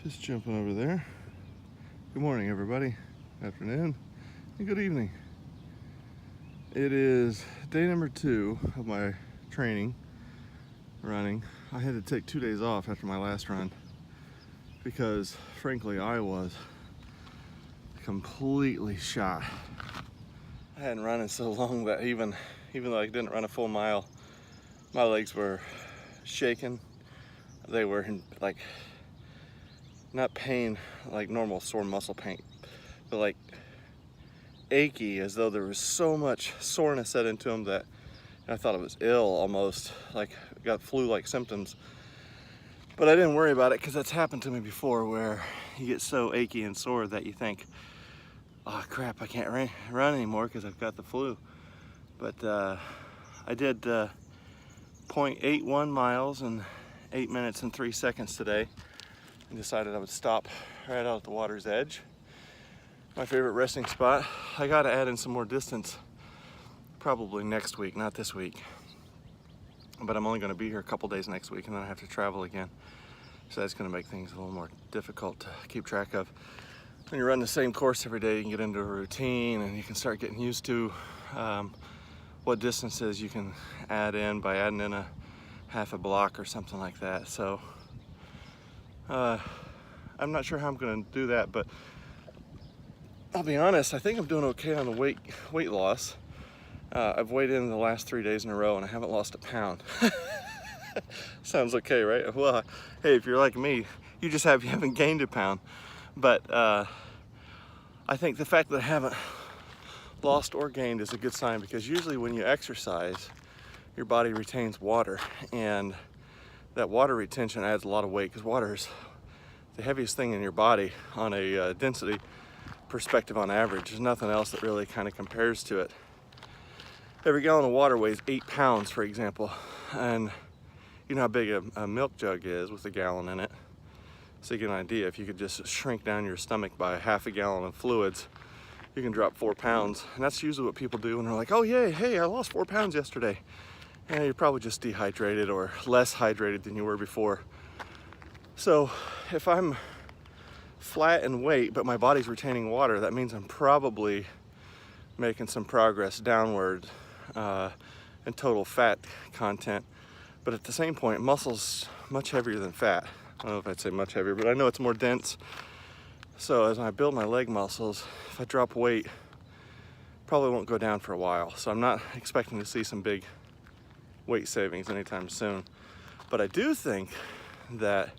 Just jumping over there. Good morning, everybody. Afternoon and good evening. It is day number 2 of my training, running. I had to take 2 days off after my last run because, frankly, I was completely shot. I hadn't run in so long that even though I didn't run a full mile, my legs were shaking. They were in, like, not pain like normal sore muscle pain, but like achy, as though there was so much soreness set into them that I thought it was ill almost, like got flu-like symptoms. But I didn't worry about it because that's happened to me before, where you get so achy and sore that you think, oh crap, I can't run anymore because I've got the flu. But I did 0.81 miles in 8 minutes and 3 seconds today, and decided I would stop right out at the water's edge. My favorite resting spot. I gotta add in some more distance probably next week, not this week. But I'm only gonna be here a couple days next week, and then I have to travel again. So that's gonna make things a little more difficult to keep track of. When you run the same course every day, you can get into a routine and you can start getting used to what distances you can add in by adding in a half a block or something like that. So I'm not sure how I'm going to do that, but I'll be honest, I think I'm doing okay on the weight loss. I've weighed in the last 3 days in a row and I haven't lost a pound. Sounds okay, right? Well, hey, if you're like me, you haven't gained a pound. But I think the fact that I haven't lost or gained is a good sign, because usually when you exercise, your body retains water, and that water retention adds a lot of weight, because water is the heaviest thing in your body on a density perspective on average. There's nothing else that really kind of compares to it. Every gallon of water weighs 8 pounds, for example, and you know how big a milk jug is with a gallon in it. So you get an idea, if you could just shrink down your stomach by half a gallon of fluids, you can drop 4 pounds. And that's usually what people do when they're like, oh yeah, hey, I lost 4 pounds yesterday. And you're probably just dehydrated or less hydrated than you were before. So if I'm flat in weight, but my body's retaining water, that means I'm probably making some progress downward in total fat content. But at the same point, muscle's much heavier than fat. I don't know if I'd say much heavier, but I know it's more dense. So as I build my leg muscles, if I drop weight, probably won't go down for a while. So I'm not expecting to see some big weight savings anytime soon. But I do think that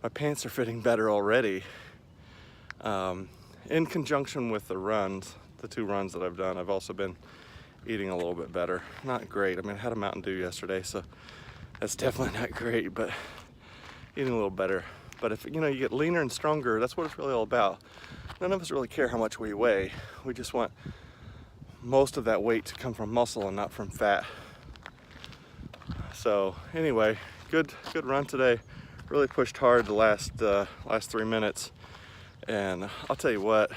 my pants are fitting better already. In conjunction with the runs, the 2 runs that I've done, I've also been eating a little bit better. Not great. I mean, I had a Mountain Dew yesterday, so that's definitely not great, but eating a little better. But if you get leaner and stronger, that's what it's really all about. None of us really care how much we weigh. We just want most of that weight to come from muscle and not from fat. So anyway, good run today. Really pushed hard the last 3 minutes, and I'll tell you what,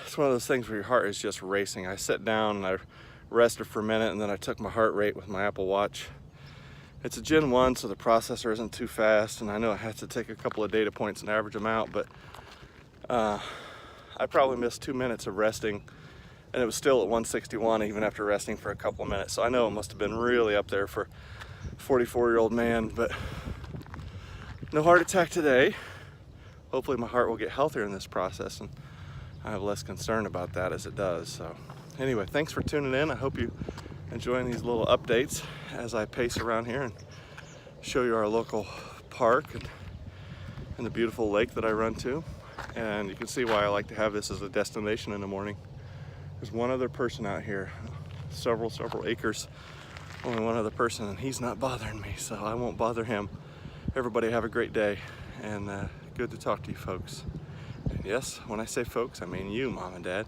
it's one of those things where your heart is just racing. I sat down and I rested for a minute, and then I took my heart rate with my Apple Watch. It's a Gen 1, so the processor isn't too fast, and I know I had to take a couple of data points and average them out, but I probably missed 2 minutes of resting, and it was still at 161 even after resting for a couple of minutes. So I know it must have been really up there for a 44-year-old man, but no heart attack today. Hopefully my heart will get healthier in this process, and I have less concern about that as it does. So anyway, thanks for tuning in. I hope you enjoying these little updates as I pace around here and show you our local park and the beautiful lake that I run to. And you can see why I like to have this as a destination in the morning. There's one other person out here, several acres, only one other person, and he's not bothering me, so I won't bother him. Everybody have a great day, and good to talk to you folks. And yes, when I say folks, I mean you, Mom and Dad.